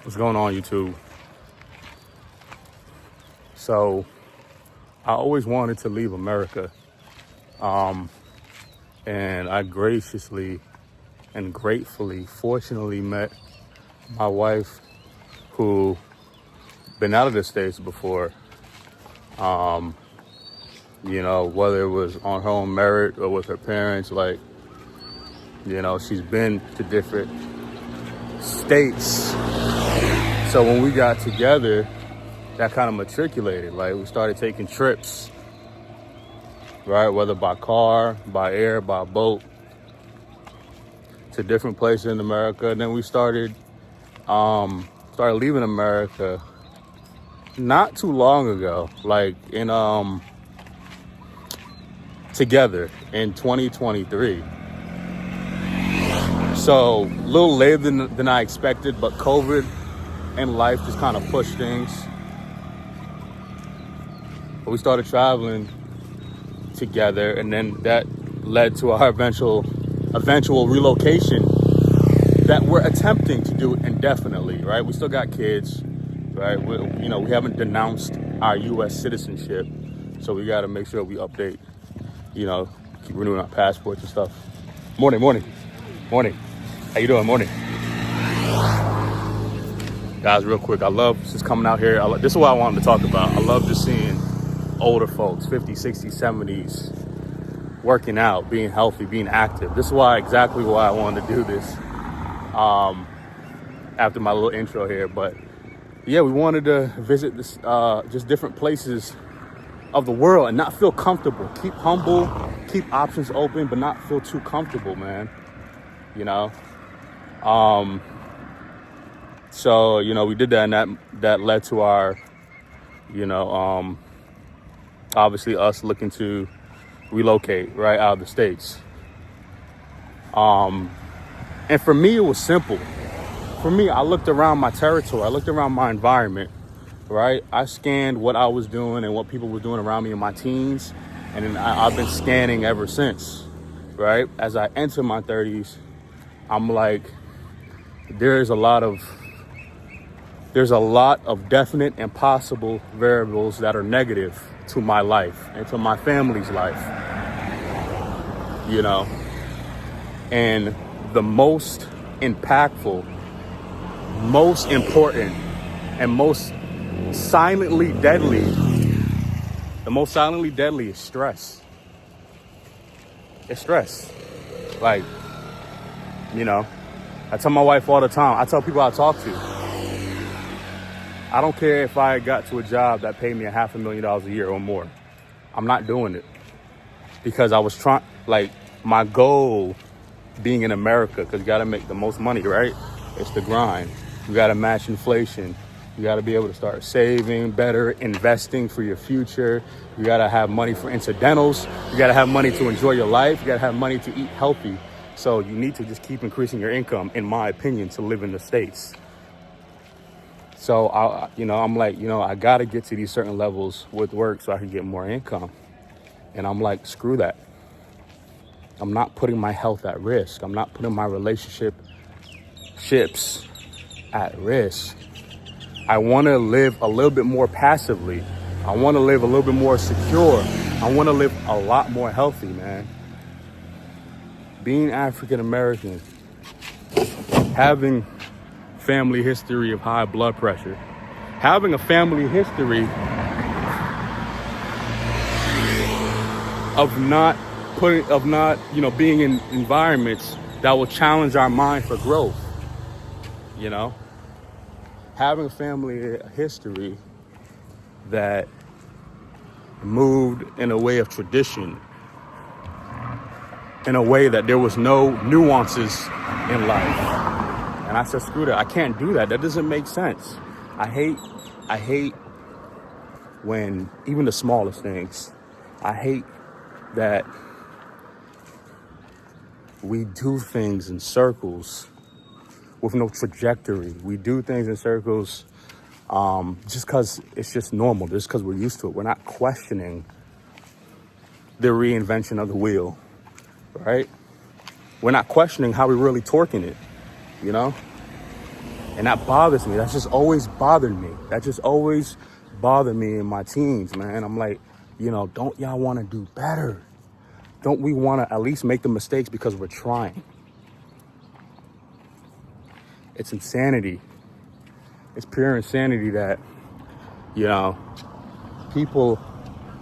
What's going on, YouTube? So I always wanted to leave America, and I graciously and gratefully, fortunately met my wife, who been out of the States before. Whether it was on her own merit or with her parents, she's been to different states. So when we got together, that kind of matriculated. Like, we started taking trips, right? Whether by car, by air, by boat, to different places in America. And then we started leaving America not too long ago, together in 2023. So a little later than I expected, but COVID and life just kind of pushed things. But we started traveling together, and then that led to our eventual relocation that we're attempting to do indefinitely, right? We still got kids, right? We haven't denounced our U.S. citizenship, so we got to make sure we update, keep renewing our passports and stuff. Morning. How you doing? Morning. Guys, real quick, I love just coming out here. This is what I wanted to talk about. I love just seeing older folks, 50s, 60s, 70s, working out, being healthy, being active. This is exactly why I wanted to do this after my little intro here. But yeah, we wanted to visit this, just different places of the world and not feel comfortable. Keep humble, keep options open, but not feel too comfortable, man. So, we did that, and that led to our, obviously us looking to relocate right out of the States. And for me, it was simple. For me, I looked around my territory. I looked around my environment, right? I scanned what I was doing and what people were doing around me in my teens. And then I've been scanning ever since, right? As I enter my 30s, I'm like, there's a lot of definite and possible variables that are negative to my life and to my family's life, and the most impactful, most important, and most silently deadly is stress. It's stress. I tell my wife all the time, I tell people I talk to, I don't care if I got to a job that paid me $500,000 a year or more. I'm not doing it, because I was trying, my goal being in America, because you got to make the most money, right? It's the grind. You got to match inflation. You got to be able to start saving better, investing for your future. You got to have money for incidentals. You got to have money to enjoy your life. You got to have money to eat healthy. So you need to just keep increasing your income, in my opinion, to live in the States. So I'm like, I got to get to these certain levels with work so I can get more income. And I'm like, screw that. I'm not putting my health at risk. I'm not putting my relationships at risk. I want to live a little bit more passively. I want to live a little bit more secure. I want to live a lot more healthy, man. Being African American, having family history of high blood pressure, having a family history of not being in environments that will challenge our mind for growth, having a family history that moved in a way of tradition, in a way that there was no nuances in life. And I said, screw that. I can't do that. That doesn't make sense. I hate when, even the smallest things, I hate that we do things in circles with no trajectory. We do things in circles just because it's just normal, just because we're used to it. We're not questioning the reinvention of the wheel, right? We're not questioning how we're really torquing it, And that bothers me. That's just always bothered me. That just always bothered me in my teens, man. I'm like, don't y'all want to do better? Don't we want to at least make the mistakes because we're trying? It's insanity. It's pure insanity that, people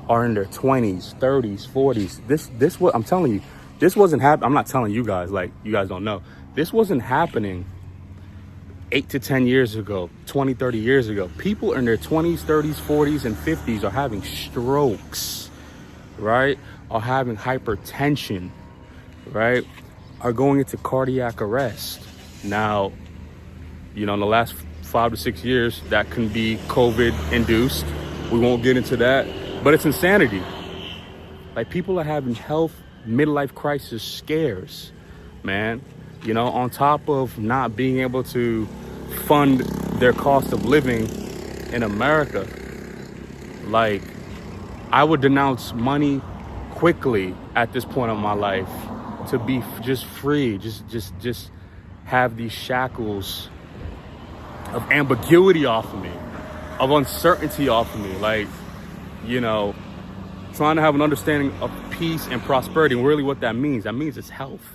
are in their 20s, 30s, 40s. This what I'm telling you, this wasn't happening. I'm not telling you guys, like, you guys don't know. This wasn't happening 8 to 10 years ago, 20, 30 years ago. People in their 20s, 30s, 40s, and 50s are having strokes, right? Are having hypertension, right? Are going into cardiac arrest. Now, in the last 5 to 6 years, that can be COVID induced. We won't get into that, but it's insanity. Like, people are having health midlife crisis scares, man. On top of not being able to fund their cost of living in America. Like, I would denounce money quickly at this point in my life to be just free, just have these shackles of ambiguity off of me, of uncertainty off of me. Like, trying to have an understanding of peace and prosperity. And really what that means it's health.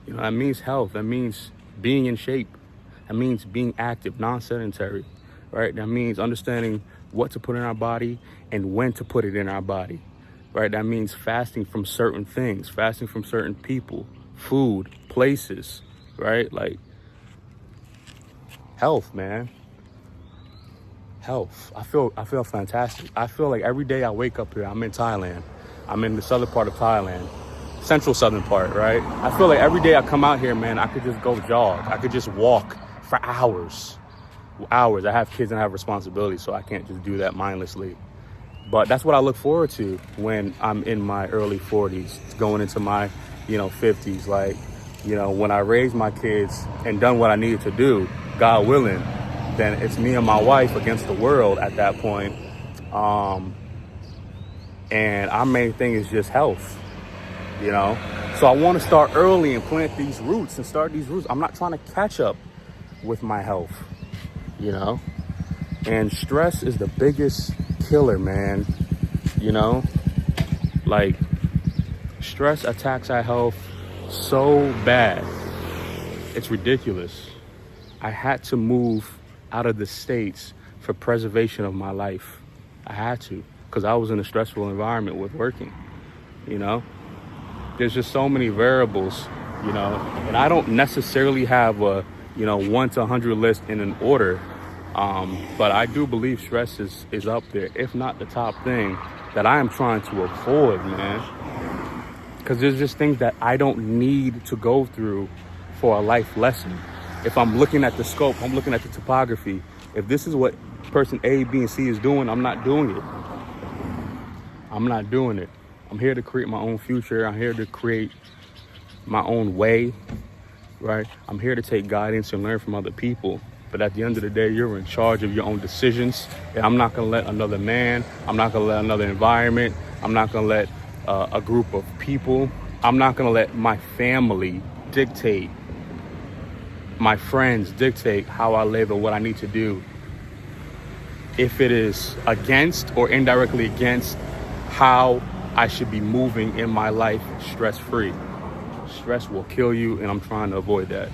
That means health. That means being in shape. That means being active, non-sedentary, right? That means understanding what to put in our body and when to put it in our body, right? That means fasting from certain things, fasting from certain people, food, places, right? Like, health, man. Health. I feel fantastic. I feel like every day I wake up here, I'm in Thailand. I'm in the southern part of Thailand. Central southern part, right? I feel like every day I come out here, man, I could just go jog. I could just walk for hours. I have kids and I have responsibilities, so I can't just do that mindlessly. But that's what I look forward to when I'm in my early 40s, going into my, 50s. Like, when I raise my kids and done what I needed to do, God willing, then it's me and my wife against the world at that point. And our main thing is just health. So I want to start early and plant these roots and start these roots. I'm not trying to catch up with my health, and stress is the biggest killer, man. Like, stress attacks our health so bad. It's ridiculous. I had to move out of the States for preservation of my life. I had to, because I was in a stressful environment with working, There's just so many variables, and I don't necessarily have a, 1 to 100 list in an order. But I do believe stress is up there, if not the top thing that I am trying to avoid, man. Because there's just things that I don't need to go through for a life lesson. If I'm looking at the scope, I'm looking at the topography. If this is what person A, B, and C is doing, I'm not doing it. I'm not doing it. I'm here to create my own future. I'm here to create my own way, right? I'm here to take guidance and learn from other people. But at the end of the day, you're in charge of your own decisions. And I'm not going to let another man, I'm not going to let another environment, I'm not going to let a group of people, I'm not going to let my family dictate, my friends dictate how I live or what I need to do. If it is against or indirectly against how I should be moving in my life stress-free. Stress will kill you, and I'm trying to avoid that.